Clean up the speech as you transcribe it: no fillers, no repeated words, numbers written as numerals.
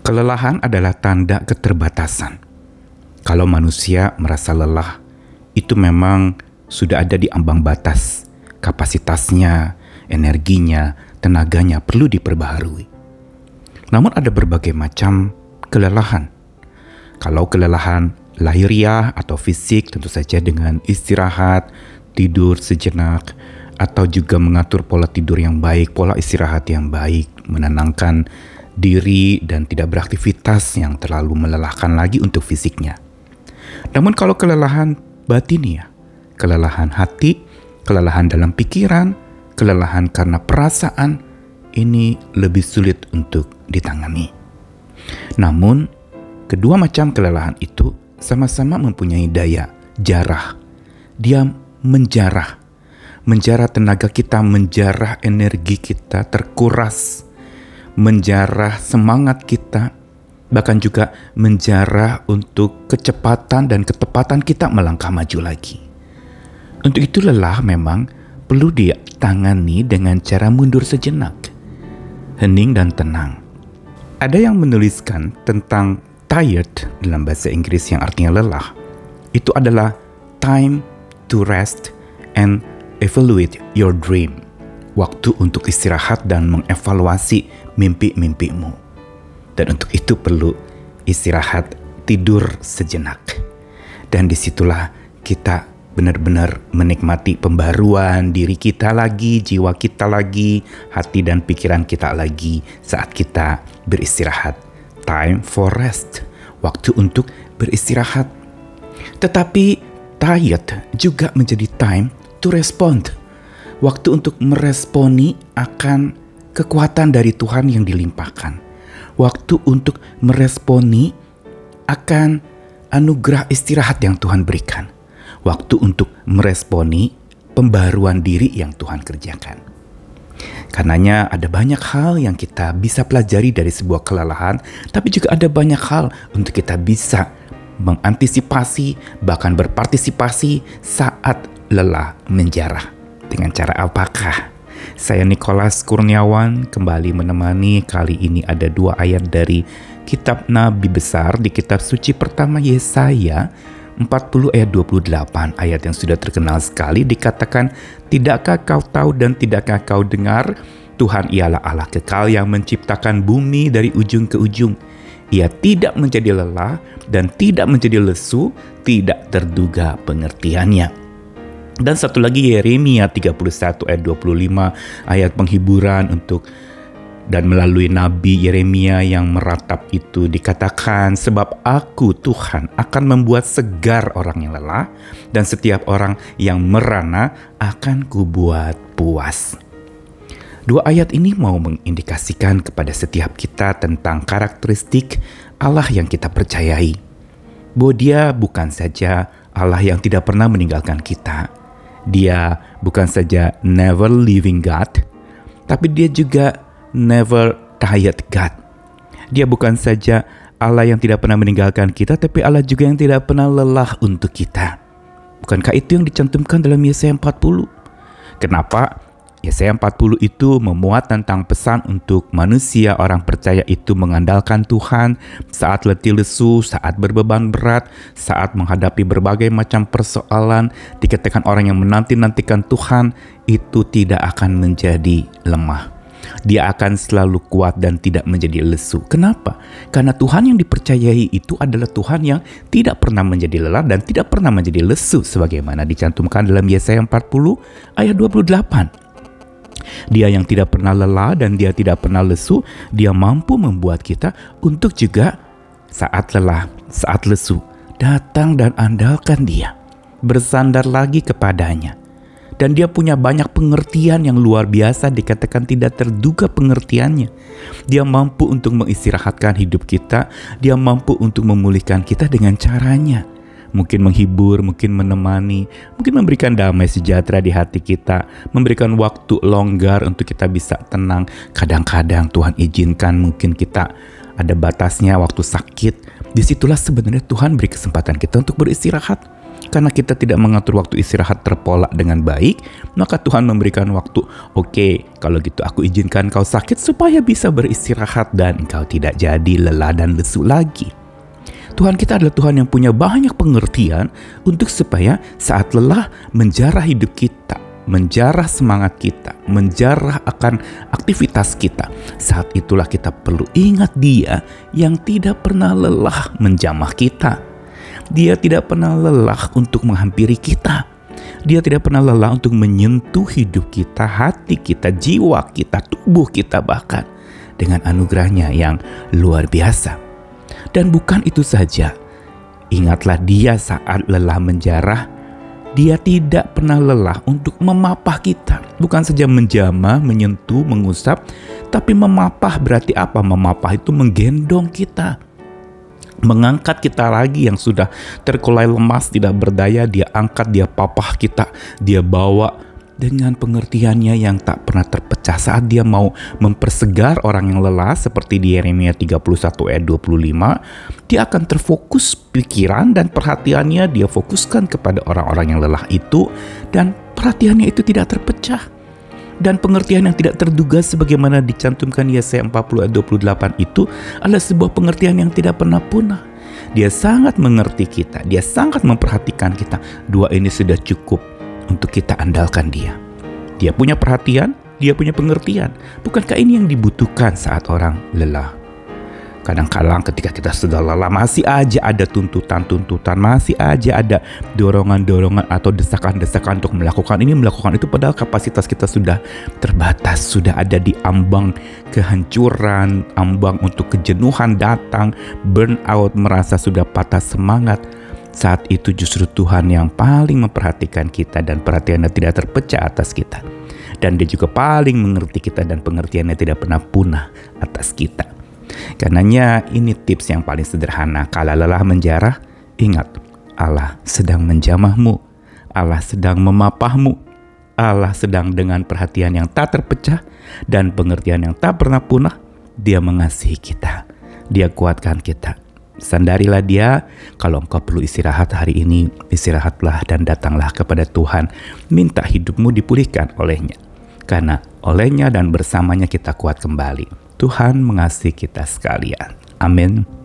Kelelahan adalah tanda keterbatasan. Kalau manusia merasa lelah, itu memang sudah ada di ambang batas. Kapasitasnya, energinya, tenaganya perlu diperbaharui. Namun ada berbagai macam kelelahan. Kalau kelelahan lahiriah atau fisik, tentu saja dengan istirahat, tidur sejenak, atau juga mengatur pola tidur yang baik, pola istirahat yang baik, menenangkan diri dan tidak beraktivitas yang terlalu melelahkan lagi untuk fisiknya. Namun kalau kelelahan batiniah, kelelahan hati, kelelahan dalam pikiran, kelelahan karena perasaan, ini lebih sulit untuk ditangani. Namun, kedua macam kelelahan itu sama-sama mempunyai daya jarah. Dia menjarah tenaga kita, menjarah energi kita, terkuras, menjarah semangat kita, bahkan juga menjarah untuk kecepatan dan ketepatan kita melangkah maju lagi. Untuk itu lelah memang perlu ditangani dengan cara mundur sejenak, hening dan tenang. Ada yang menuliskan tentang tired dalam bahasa Inggris yang artinya lelah. Itu adalah time to rest and evaluate your dream. Waktu untuk istirahat dan mengevaluasi mimpi-mimpimu. Dan untuk itu perlu istirahat, tidur sejenak. Dan disitulah kita benar-benar menikmati pembaruan diri kita lagi, jiwa kita lagi, hati dan pikiran kita lagi saat kita beristirahat. Time for rest, waktu untuk beristirahat. Tetapi tired juga menjadi time to respond, waktu untuk meresponi akan kekuatan dari Tuhan yang dilimpahkan, waktu untuk meresponi akan anugerah istirahat yang Tuhan berikan, waktu untuk meresponi pembaruan diri yang Tuhan kerjakan. Karenanya ada banyak hal yang kita bisa pelajari dari sebuah kelelahan, tapi juga ada banyak hal untuk kita bisa mengantisipasi, bahkan berpartisipasi saat lelah menjarah. Dengan cara apakah? Saya Nicholas Kurniawan kembali menemani. Kali ini ada 2 ayat dari kitab Nabi Besar di kitab suci pertama Yesaya 40 ayat 28, ayat yang sudah terkenal sekali, dikatakan, "Tidakkah kau tahu dan tidakkah kau dengar? Tuhan ialah Allah kekal yang menciptakan bumi dari ujung ke ujung. Ia tidak menjadi lelah dan tidak menjadi lesu, tidak terduga pengertiannya." Dan satu lagi Yeremia 31 ayat 25, ayat penghiburan untuk dan melalui Nabi Yeremia yang meratap itu dikatakan, "Sebab aku Tuhan akan membuat segar orang yang lelah dan setiap orang yang merana akan kubuat puas." 2 ayat ini mau mengindikasikan kepada setiap kita tentang karakteristik Allah yang kita percayai. Bahwa Dia bukan saja Allah yang tidak pernah meninggalkan kita. Dia bukan saja never leaving God, tapi Dia juga never tired God. Dia bukan saja Allah yang tidak pernah meninggalkan kita, tapi Allah juga yang tidak pernah lelah untuk kita. Bukankah itu yang dicantumkan dalam Yesaya 40? Kenapa? Yesaya 40 itu memuat tentang pesan untuk manusia orang percaya itu mengandalkan Tuhan saat letih lesu, saat berbeban berat, saat menghadapi berbagai macam persoalan. Dikatakan orang yang menanti-nantikan Tuhan itu tidak akan menjadi lemah. Dia akan selalu kuat dan tidak menjadi lesu. Kenapa? Karena Tuhan yang dipercayai itu adalah Tuhan yang tidak pernah menjadi lelah dan tidak pernah menjadi lesu, sebagaimana dicantumkan dalam Yesaya 40 ayat 28. Dia yang tidak pernah lelah dan Dia tidak pernah lesu, Dia mampu membuat kita untuk juga saat lelah, saat lesu, datang dan andalkan Dia, bersandar lagi kepadanya. Dan Dia punya banyak pengertian yang luar biasa, dikatakan tidak terduga pengertiannya. Dia mampu untuk mengistirahatkan hidup kita, Dia mampu untuk memulihkan kita dengan caranya. Mungkin menghibur, mungkin menemani, mungkin memberikan damai sejahtera di hati kita, memberikan waktu longgar untuk kita bisa tenang. Kadang-kadang Tuhan izinkan mungkin kita ada batasnya waktu sakit. Disitulah sebenarnya Tuhan beri kesempatan kita untuk beristirahat. karena kita tidak mengatur waktu istirahat terpola dengan baik, maka Tuhan memberikan waktu, oke, kalau gitu aku izinkan kau sakit supaya bisa beristirahat dan kau tidak jadi lelah dan lesu lagi. Tuhan kita adalah Tuhan yang punya banyak pengertian untuk supaya saat lelah menjarah hidup kita, menjarah semangat kita, menjarah akan aktivitas kita. Saat itulah kita perlu ingat Dia yang tidak pernah lelah menjamah kita. Dia tidak pernah lelah untuk menghampiri kita. Dia tidak pernah lelah untuk menyentuh hidup kita, hati kita, jiwa kita, tubuh kita bahkan dengan anugerahnya yang luar biasa. Dan bukan itu saja, ingatlah Dia saat lelah menjarah, Dia tidak pernah lelah untuk memapah kita. Bukan saja menjamah, menyentuh, mengusap, tapi memapah berarti apa? Memapah itu menggendong kita, mengangkat kita lagi yang sudah terkulai lemas, tidak berdaya. Dia angkat, Dia papah kita, Dia bawa dengan pengertiannya yang tak pernah terpecah. Saat Dia mau mempersegar orang yang lelah seperti di Yeremia 31 ayat 25, Dia akan terfokus pikiran dan perhatiannya, Dia fokuskan kepada orang-orang yang lelah itu, dan perhatiannya itu tidak terpecah. Dan pengertian yang tidak terduga sebagaimana dicantumkan Yesaya 40 ayat 28 itu adalah sebuah pengertian yang tidak pernah punah. Dia sangat mengerti kita, Dia sangat memperhatikan kita. Dua ini sudah cukup untuk kita andalkan Dia. Dia punya perhatian, Dia punya pengertian. Bukankah ini yang dibutuhkan saat orang lelah? Kadang-kadang ketika kita sudah lelah, masih aja ada tuntutan-tuntutan, masih aja ada dorongan-dorongan atau desakan-desakan untuk melakukan ini, melakukan itu, padahal kapasitas kita sudah terbatas, sudah ada di ambang kehancuran, ambang untuk kejenuhan datang, burnout, merasa sudah patah semangat. Saat itu justru Tuhan yang paling memperhatikan kita dan perhatiannya tidak terpecah atas kita. Dan Dia juga paling mengerti kita dan pengertiannya tidak pernah punah atas kita. Karenanya ini tips yang paling sederhana. Kalau lelah menjarah, ingat Allah sedang menjamahmu, Allah sedang memapahmu, Allah sedang dengan perhatian yang tak terpecah dan pengertian yang tak pernah punah. Dia mengasihi kita, Dia kuatkan kita. Sandarilah Dia. Kalau engkau perlu istirahat hari ini, istirahatlah dan datanglah kepada Tuhan. Minta hidupmu dipulihkan oleh-Nya. Karena oleh-Nya dan bersamanya kita kuat kembali. Tuhan mengasihi kita sekalian. Amin.